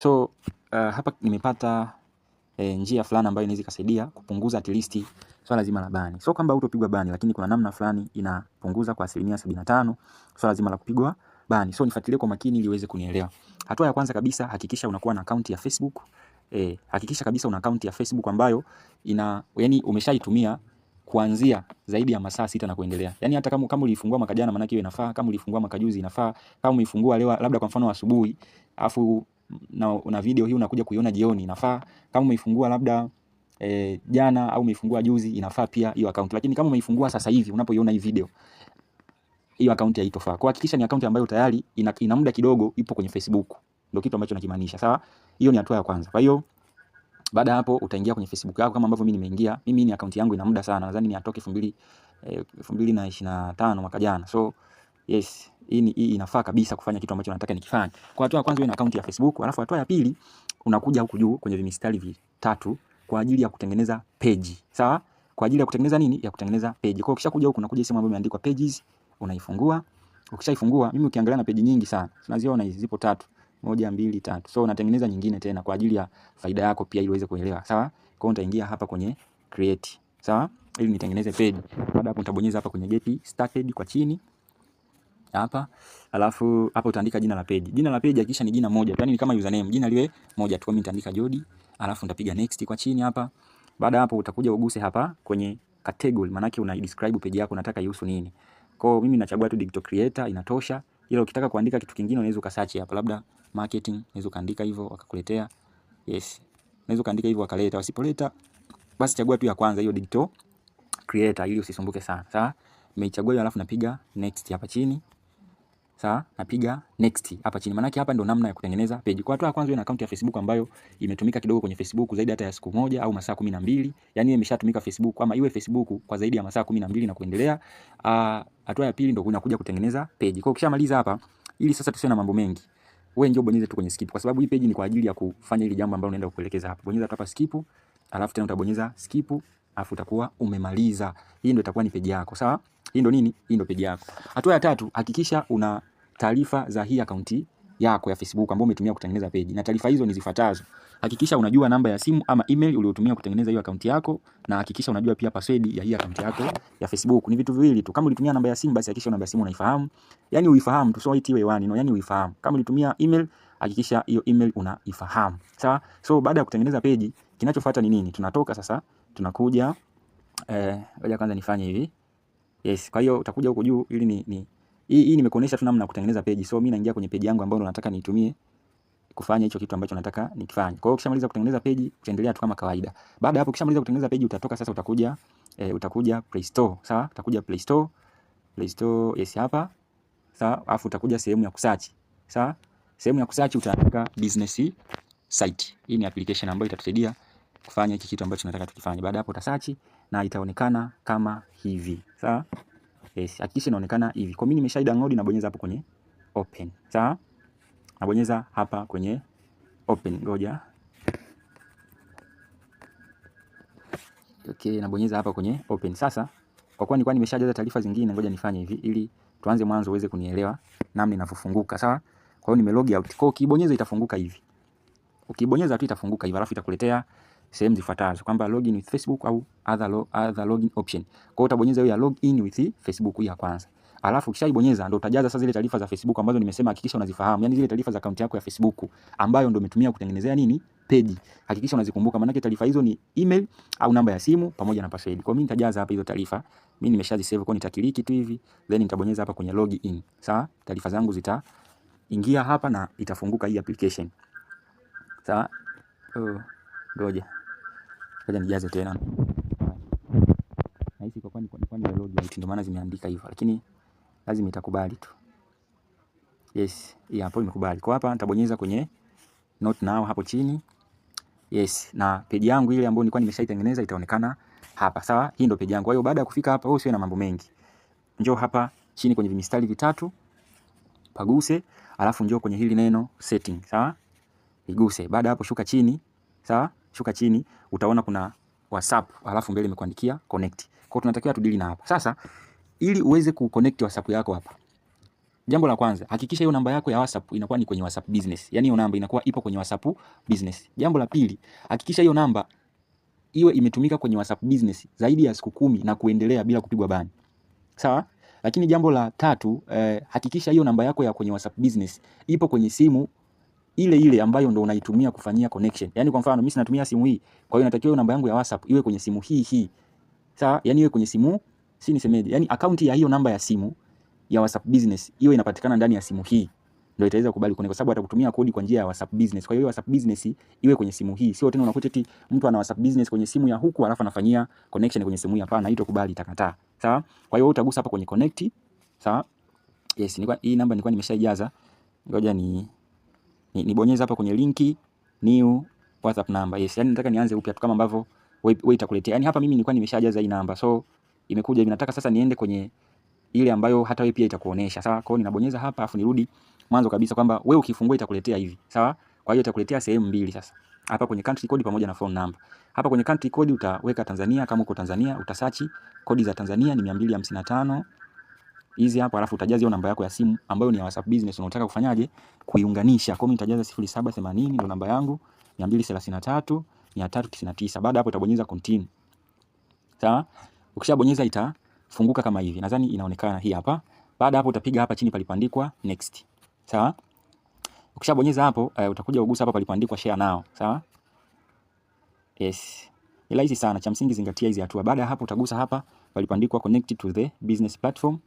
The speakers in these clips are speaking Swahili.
So hapa nimepata njia fulani ambayo inaweza kusaidia kupunguza at least swala zima la bani. So kwamba hutopigwa bani, lakini kuna namna fulani inapunguza kwa 75% swala zima la kupigwa bani. So nifuatilie kwa makini ili uweze kunielewa. Hatua ya kwanza kabisa, hakikisha unakuwa na account ya Facebook. Hakikisha kabisa una account ya Facebook ambayo yani umeshaitumia kuanzia zaidi ya masaa 6 na kuendelea. Yani hata kama ulifungua mwaka jana, maana yake inafaa. Kama ulifungua mwaka juzi inafaa. Kama umeifungua leo labda kwa mfano asubuhi, afu na una video hii unakuja kuiona jioni, inafaa. Kama umeifungua labda jana au umeifungua juzi, inafaa pia hiyo account. Lakini kama umeifungua sasa hivi unapoiona hii video, hiyo account haitofaa. Kwa hakikisha ni account ambayo tayari ina muda kidogo ipo kwenye Facebook. Ndio kitu ambacho nakimaanisha. Sawa? Hiyo ni hatua ya kwanza. Kwa hiyo baada hapo utaingia kwenye Facebook yako kama ambavyo mimi nimeingia. Mimi ni account yangu ina muda sana. Nadhani ni atoke 2025 mwaka jana. So yes, hii inafaa kabisa kufanya kitu ambacho nataka nikifanye. Kwa hatua ya kwanza, uwe na account ya Facebook, alafu hatua ya pili unakuja huku juu kwenye vimistari vitatu kwa ajili ya kutengeneza page. Sawa? Kwa ajili ya kutengeneza nini? Ya kutengeneza page. Kwa hiyo ukishakuja huku unakuja sehemu ambayo imeandikwa pages, unaifungua. Ukishaifungua, mimi ukiangalia na page nyingi sana. Unaziona hizi zipo 3. 1 2 3. So unatengeneza nyingine tena kwa ajili ya faida yako pia ili uweze kuelewa. Sawa? Kwa hiyo nitaingia hapa kwenye create. Sawa? Ili nitengeneze page. Baada hapo nitabonyeza hapa kwenye get started kwa chini. Hapa, alafu hapa utaandika jina la page. Jina la page hakikisha ni jina moja. Yaani ni kama username, jina liwe moja tu. Kwa mimi nitaandika Jody, alafu nitapiga next kwa chini hapa. Baada hapo utakuja uguse hapa kwenye category, maana yake una describe page yako unataka ihusu nini. Kwa hiyo mimi nachagua tu digital creator, inatosha. Ila ukitaka kuandika kitu kingine unaweza ukasearch hapa, labda marketing, unaweza kaandika hivyo wakakuletea. Yes. Unaweza kaandika hivyo wakaleta. Wasipoleta basi chagua tu ya kwanza, hiyo digital creator, ili usisumbuke sana. Sawa? Nimeichagua hiyo, alafu napiga next hapa chini. Sawa, napiga next hapa chini. Maana hapa ndo namna ya kutengeneza page. Kwa hatua ya kwanza, una account ya Facebook ambayo imetumika kidogo kwenye Facebook zaidi hata ya siku moja au masaa 12. Yaani imeshatumika Facebook ama iwe Facebook kwa zaidi ya masaa 12 na kuendelea. Hatua ya pili ndo unakuja kutengeneza page. Kwa hiyo ukishamaliza hapa, ili sasa tusiwe na mambo mengi, wewe njoo bonyeza tu kwenye skip, kwa sababu hii page ni kwa ajili ya kufanya ile jambo ambalo unaenda kuelekeza hapa. Bonyeza hapa skip, alafu tena utabonyeza skip, alafu utakuwa umemaliza. Hii ndio itakuwa ni page yako. Sawa? Hii ndo nini? Hii ndo page yako. Hatua ya tatu, hakikisha una taarifa za hii akaunti yako ya Facebook ambayo umetumia kutengeneza page. Na taarifa hizo ni zifuatazo. Hakikisha unajua namba ya simu ama email uliyotumia kutengeneza hiyo akaunti yako, na hakikisha unajua pia password ya hii akaunti yako ya Facebook. Ni vitu viwili tu. Kama ulitumia namba ya simu, basi hakikisha namba ya simu unaifahamu. Yaani uifahamu tu, sio itiwe wani, no, yaani uifahamu. Kama ulitumia email, hakikisha hiyo email unaifahamu. Sawa? So baada ya kutengeneza page, kinachofuata ni nini? Tunatoka sasa, tunakuja ngoja kwanza nifanye hivi. Yes, kwa hiyo utakuja huko juu ili hii nimekuonesha tu namna ya kutengeneza page. So mimi naingia kwenye page yangu ambayo nataka niitumie kufanya hicho kitu ambacho nataka nikifanye. Kwa hiyo ukishamaliza kutengeneza page, utaendelea tu kama kawaida. Baada ya hapo, ukishamaliza kutengeneza page, utatoka sasa, utakuja Play Store. Sawa? Utakuja Play Store. Play Store, yes hapa. Sawa? Alafu utakuja sehemu ya kusearch. Sawa? Sehemu ya kusearch utaandika business site. Hii ni application ambayo itatusaidia kufanya hiki kitu ambacho nataka tukifanye. Baada hapo utasearch na itaonekana kama hivi. Sawa? Yes, hakikisha inaonekana hivi. Kwa mimi nimesha download, na bonyeza hapo kwenye open. Sawa? Nabonyeza hapa kwenye open. Ngoja. Okay, nabonyeza hapa kwenye open. Sasa kwa kuwa nilikuwa nimeshajaza taarifa zingine, ngoja nifanye hivi ili tuanze mwanzo uweze kunielewa namna inavyofunguka. Sawa? Kwa hiyo nime log out. Kwa hiyo ukibonyeza itafunguka hivi. Ukibonyeza tu itafunguka hivi, alafu itakuletea sehemu zifuatazo kwamba login with Facebook au other login option. Kwa hiyo utabonyeza hiyo ya login with Facebook hii ya kwanza. Alafu ukishaibonyeza ndio utajaza sasa zile taarifa za Facebook ambazo nimesema hakikisha unazifahamu. Yaani zile taarifa za account yako ya Facebook ambayo ndio umetumia kutengenezea nini? Page. Hakikisha unazikumbuka, maana taarifa hizo ni email au namba ya simu pamoja na password. Kwa mimi nitajaza hapa hizo taarifa. Mimi nimeshazisave, kwa nitakiliki tu hivi, then nitabonyeza hapa kwenye login. Sawa? Taarifa zangu zitaingia hapa na itafunguka hii application. Sawa? Ngoja nijaze tena. Nahisi kwa kwani log out ndio maana zimeandika hivyo, lakini lazima itakubali tu. Yes, hii hapo imekubali. Kwa hapa nitabonyeza kwenye not now hapo chini. Yes, na page yangu ile ambayo nilikuwa nimeshaitengeneza itaonekana hapa. Sawa? Hii ndio page yangu. Kwa hiyo baada ya kufika hapa, wewe usiwe na mambo mengi. Njoo hapa chini kwenye vimistari vitatu, paguse, alafu njoo kwenye hili neno setting. Sawa? Iguse. Baada hapo shuka chini. Sawa? Shuka chini, utaona kuna WhatsApp, alafu mbele imekuandikia connect. Kwa hiyo tunatakiwa tudili na hapa. Sasa ili uweze kuconnect WhatsApp yako hapa, Jambo la kwanza, hakikisha hiyo namba yako ya WhatsApp inakuwa ni kwenye WhatsApp Business. Yaani hiyo namba inakuwa ipo kwenye WhatsApp Business. Jambo la pili, hakikisha hiyo namba iwe imetumika kwenye WhatsApp Business zaidi ya siku 10 na kuendelea bila kupigwa bani. Sawa? Lakini jambo la tatu, hakikisha hiyo namba yako ya kwenye WhatsApp Business ipo kwenye simu ile ambayo ndo unaitumia kufanyia connection. Yaani kwa mfano mimi sinatumia simu hii, kwa hiyo natakiwa namba yangu ya WhatsApp iwe kwenye simu hii. Sawa? Yaani iwe kwenye simu, si nisemeje? Yaani akaunti ya hiyo namba ya simu ya WhatsApp Business iwe inapatikana ndani ya simu hii. Ndio itaweza kukubali kwa sababu atakutumia kodi kwa njia ya WhatsApp Business. Kwa hiyo WhatsApp Business iwe kwenye simu hii. Sio tena unakuta eti mtu ana WhatsApp Business kwenye simu ya huku alafu anafanyia connection kwenye simu hii, hapana, haitokubali, itakataa. Sawa? Kwa hiyo utagusa hapa kwenye connect. Sawa? Yes, hii namba nilikuwa nimeshaijaza. Ngoja nibonyeza hapa kwenye linki new WhatsApp number. Yes, yani nataka nianze upya tu kama ambavyo wewe itakuletea. Yani hapa mimi nilikuwa nimeshajaza hii namba. So imekuja hivi, nataka sasa niende kwenye ile ambayo hata wewe pia itakuonesha. Sawa? Kwa hiyo ninabonyeza hapa afu nirudi mwanzo kabisa kwamba wewe ukifungua itakuletea hivi. Sawa? Kwa hiyo itakuletea sehemu mbili sasa. Hapa kwenye country code pamoja na phone number. Hapa kwenye country code utaweka Tanzania, kama uko Tanzania utasearch kodi za Tanzania ni 255 hizi hapo, alafu utajaza hiyo namba yako ya simu ambayo ni ya WhatsApp Business unataka kufanyaje kuiunganisha. Kwa hiyo nitajaza 0780 ndio namba yangu, 233 399. Baada hapo utabonyeza continue. Sawa? Ukishabonyeza itafunguka kama hivi. Nadhani inaonekana hii hapa. Baada hapo utapiga hapa chini palipoandikwa next. Sawa? Ukishabonyeza hapo utakuja ugusa hapa palipoandikwa share now. Sawa? Yes. Ni rahisi sana, cha msingi zingatia hizi hatua. Baada ya hapo utagusa hapa palipoandikwa connect to the business platform.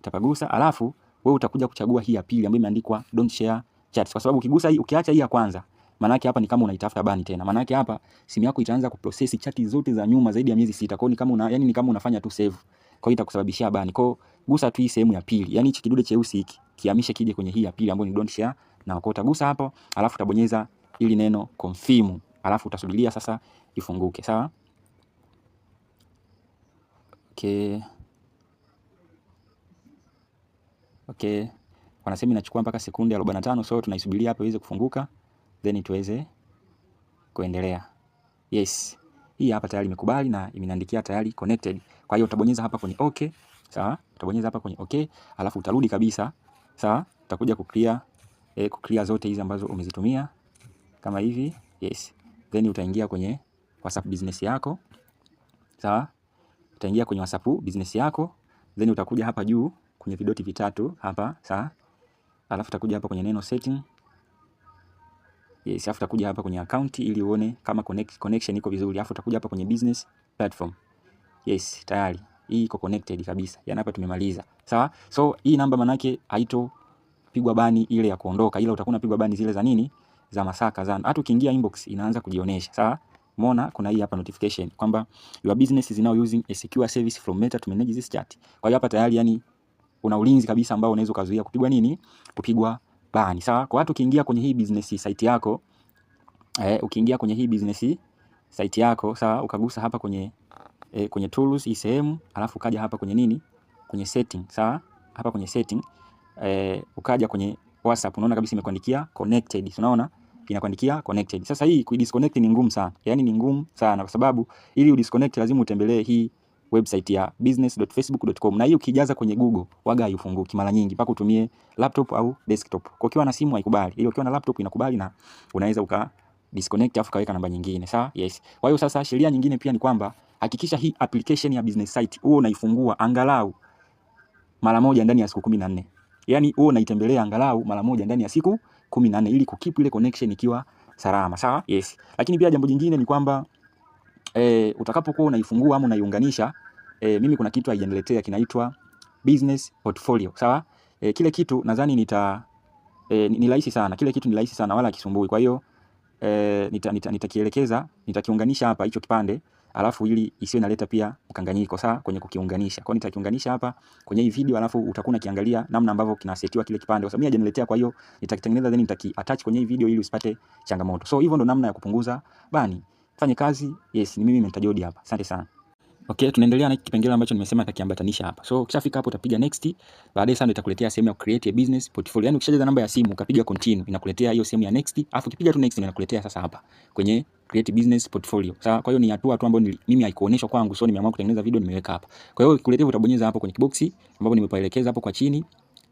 Utapagusa, alafu wewe utakuja kuchagua hii ya pili ambayo imeandikwa don't share chats, kwa sababu ukigusa hii, ukiacha hii ya kwanza, maana yake hapa ni kama unaitafuta bani tena. Maana yake hapa simu yako itaanza kuprocess chati zote za nyuma zaidi ya miezi 6. Kwa hiyo ni kama ni kama unafanya tu save. Kwa hiyo itakusababishia bani. Kwa hiyo gusa tu hii sehemu ya pili. Yaani hichi kidude cheusi hiki kihamishe kije kwenye hii ya pili ambayo ni don't share, na kwa utagusa hapo, alafu utabonyeza ili neno confirm, alafu utasubiria sasa ifunguke. Sawa? Okay. Wanasema inachukua mpaka sekunde 45, so tunaisubiria hapo iweze kufunguka then tuweze kuendelea. Yes. Hii hapa tayari imekubali na imeniandikia tayari connected. Kwa hiyo utabonyeza hapa kwenye okay. Sawa? Utabonyeza hapa kwenye okay, alafu utarudi kabisa. Sawa? Utakuja kuclear zote hizi ambazo umezitumia kama hivi. Yes. Then utaingia kwenye WhatsApp Business yako. Sawa? Utaingia kwenye WhatsApp Business yako, then utakuja hapa juu kwenye vidoti vitatu hapa. Sawa? Alafu utakuja hapa kwenye neno setting. Yes, alafu utakuja hapa kwenye account ili uone kama connection iko vizuri. Alafu utakuja hapa kwenye business platform. Yes, tayari. Hii iko connected kabisa. Yaani hapa tumemaliza. Sawa? So hii namba manake haitopigwa bani ile ya kuondoka, ila utakuwa unapigwa bani zile za nini? Za masaka zana. Hata ukiingia inbox inaanza kujionyesha. Sawa? Umeona kuna hii hapa notification kwamba your business is now using a secure service from Meta to manage this chat. Kwa hiyo hapa tayari yani una ulinzi kabisa ambao unaweza kuzuia kupigwa nini? Kupigwa bani. Sawa? Kwa watu ukiingia kwenye hii business site yako, ukiingia kwenye hii business site yako, sawa, ukagusa hapa kwenye tools hii sehemu, alafu ukaja hapa kwenye nini? Kwenye setting, sawa? Hapa kwenye setting, ukaja kwenye WhatsApp, unaona kabisa imekuandikia connected. Unaona? Inakuandikia connected. Sasa hii kuidisconnect ni ngumu sana. Yaani ni ngumu sana kwa sababu ili udisconnect lazima utembelee hii website ya business.facebook.com, na hiyo ukijaza kwenye Google waga haifunguki mara nyingi mpaka utumie laptop au desktop. Kwa ukiwa na simu haikubali. Ile ukiwa na laptop inakubali na unaweza uka disconnect afu kaweka namba nyingine. Sawa? Yes. Kwa hiyo sasa sheria nyingine pia ni kwamba hakikisha hii application ya business site huo unaifungua angalau mara moja ndani ya siku 14. Yaani huo unaitembelea angalau mara moja ndani ya siku 14 ili kukeep ile connection ikiwa salama. Sawa? Yes. Lakini pia jambo jingine ni kwamba utakapokuwa unaifungua ama unaiunganisha, mimi kuna kitu haijaniletea kinaitwa business portfolio. Sawa? Kile kitu nadhani ni rahisi sana. Kile kitu ni rahisi sana wala kisumbui. Kwa hiyo nitakielekeza, nitakiunganisha hapa hicho kipande, alafu ili isiwe inaleta pia mkanganyiko sawa kwenye kukiunganisha. Kwa hiyo nitakiunganisha hapa kwenye hii video, alafu utakuwa unakiangalia namna ambavyo kinasetiwa kile kipande. Kwa sababu mimi hajaniletea, kwa hiyo nitakitengeneza then nitaki-attach kwenye hii video ili usipate changamoto. So hivyo ndo namna ya kupunguza bani. Fanye kazi. Yes, ni mimi Mentor Jody hapa. Asante sana. Okay, tunaendelea na kipengele ambacho nimesema nitakiambatanisha hapa. So ukishafika hapo utapiga next. Baadaye sana itakuletea sehemu ya create a business portfolio. Yaani ukishajaza namba ya simu ukapiga continue, inakuletea hiyo sehemu ya next. Alafu ukipiga tu next inakuletea sasa hapa kwenye create business portfolio. Sawa? Kwa hiyo ni hatua tu ambayo mimi haikuonyeshwa kwangu, so nimeamua kutengeneza video nimeweka hapa. Kwa hiyo kuletea utabonyeza hapo kwenye kiboksi ambapo nimepaelekeza hapo kwa chini.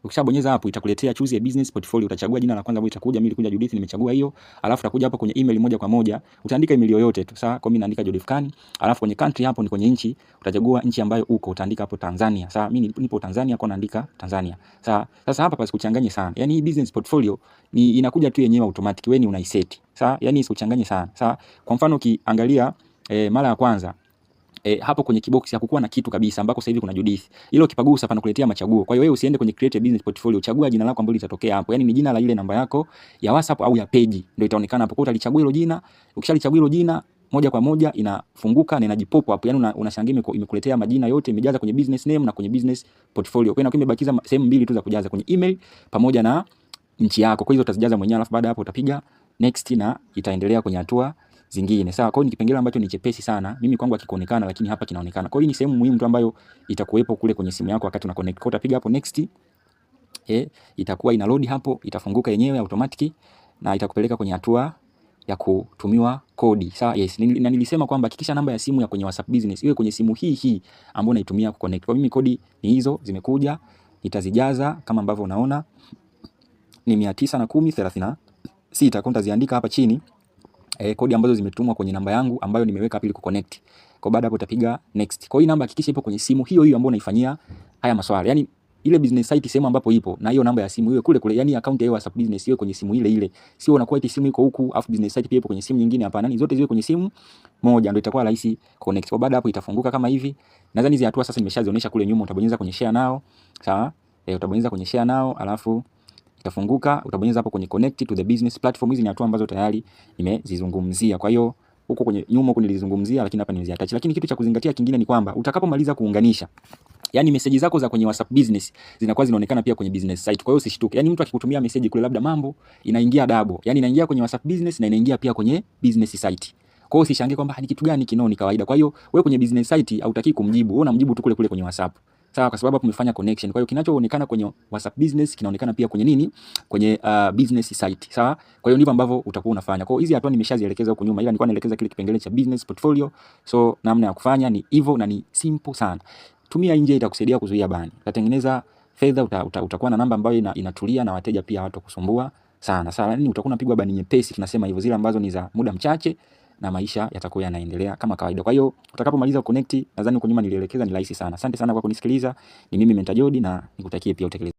Ukishabonyeza hapo itakuletea choose a business portfolio, utachagua jina la kwanza ambalo itakuja. Mimi nilikuja Judith, nimechagua hiyo. Alafu utakuja hapa kwenye email moja kwa moja, utaandika email yoyote tu, sawa? Kwa mimi naandika Judith Khan. Alafu kwenye country hapo ni kwenye nchi, utachagua nchi ambayo uko, utaandika hapo Tanzania, sawa? Mimi nipo Tanzania, kwa naandika Tanzania, sawa? Sasa hapa pasikuchanganye sana. Yani hii business portfolio ni inakuja tu yenyewe automatic, wewe ni unaiset, sawa? Yani isikuchanganye sana, sawa? Kwa mfano ukiangalia mara ya kwanza hapo kwenye kibox hakukuwa na kitu kabisa, ambako sasa hivi kuna Judith. Hilo kipagusa panakuletea machaguo. Kwa hiyo wewe usiende kwenye create a business portfolio, chagua jina lako ambalo litatokea hapo. Yaani ni jina la ile namba yako ya WhatsApp au ya page ndio itaonekana hapo. Kwa hiyo utalichagua hilo jina. Ukishalichagua hilo jina moja kwa moja inafunguka na inajipop hapo. Yaani unashangaa imekuletea majina yote, imejaza kwenye business name na kwenye business portfolio. Kwa hiyo inakuwa imebakiza sehemu mbili tu za kujaza, kwenye email pamoja na nchi yako. Kwa hiyo utazijaza mwenyewe, alafu baada hapo utapiga next na itaendelea kwenye hatua zingine. Sawa, kwa hiyo ni kipengele ambacho ni chepesi sana. Mimi kwangu hakikuonekana, lakini hapa kinaonekana. Kwa hiyo ni sehemu muhimu tu ambayo itakuwepo kule kwenye simu yako wakati una connect. Kwa utapiga hapo next, itakuwa ina load hapo, itafunguka yenyewe automatic na itakupeleka kwenye hatua ya kutumiwa kodi. Sawa, yes. Na nilisema kwamba hakikisha namba ya simu ya kwenye WhatsApp Business iwe kwenye simu hii ambayo unaitumia ku connect. Kwa mimi kodi ni hizo zimekuja, nitazijaza kama ambavyo unaona ni 91036. Kwa nitaziandika hapa chini kodi ambazo zimetumwa kwenye namba yangu ambayo nimeweka hapa ili kuconnect. Kwa baada hapo utapiga next. Kwa hiyo namba hakikisha ipo kwenye simu hiyo ambayo unaifanyia haya maswala. Yaani ile business site sehemu ambapo ipo na hiyo namba ya simu iwe kule, yani account ya WhatsApp Business iwe kwenye simu ile. Sio unakuwa eti simu iko huku afu business site pia ipo kwenye simu nyingine, hapana. Ni zote ziwe kwenye simu moja ndio itakuwa rahisi connect. Kwa baada hapo itafunguka kama hivi. Nadhani hizo hatua sasa nimeshazionyesha kule nyuma. Utabonyeza kwenye share now. Sawa? Utabonyeza kwenye share now, alafu itafunguka, utabonyeza hapo kwenye connect to the business platform. Hizi ni hatua ambazo tayari nimezizungumzia. Kwa hiyo huko kwenye nyuma huko nilizungumzia, lakini hapa nimeziattach. Lakini kitu cha kuzingatia kingine ni kwamba utakapomaliza kuunganisha, yani message zako za kwenye WhatsApp Business zinakuwa zinaonekana pia kwenye business site. Kwa hiyo usishtuke. Yani mtu akikutumia message kule labda mambo inaingia double. Yani inaingia kwenye WhatsApp Business na inaingia pia kwenye business site. Kwa hiyo usishangae kwamba ni kitu gani kinao, ni kawaida. Kwa hiyo wewe kwenye business site hautaki kumjibu. Wewe unamjibu tu kule kwenye WhatsApp. Sawa, kwa sababu hapo umefanya connection. Kwa hiyo kinachoonekana kwenye WhatsApp Business kinaonekana pia kwenye nini? Kwenye business site. Sawa? Kwa hiyo ndivyo ambavyo utakuwa unafanya. Kwa hiyo hizi hatua nimeshazielekeza huko nyuma, ila nilikuwa naelekeza kile kipengele cha business portfolio. So namna ya kufanya ni hivyo na ni simple sana. Tumia nje, itakusaidia kuzuia bani. Utatengeneza fedha, utakuwa na namba ambayo inatulia na wateja pia watu kusumbua sana. Sawa, yani utakuwa unapigwa bani nyepesi, tunasema hivyo, zile ambazo ni za muda mchache na maisha yatakuwa yanaendelea kama kawaida. Kwa hiyo utakapomaliza connect, nadhani huko nyuma nilielekeza, ni rahisi sana. Asante sana kwa kunisikiliza. Ni mimi Mentor Jody na nikutakie pia utekelezaji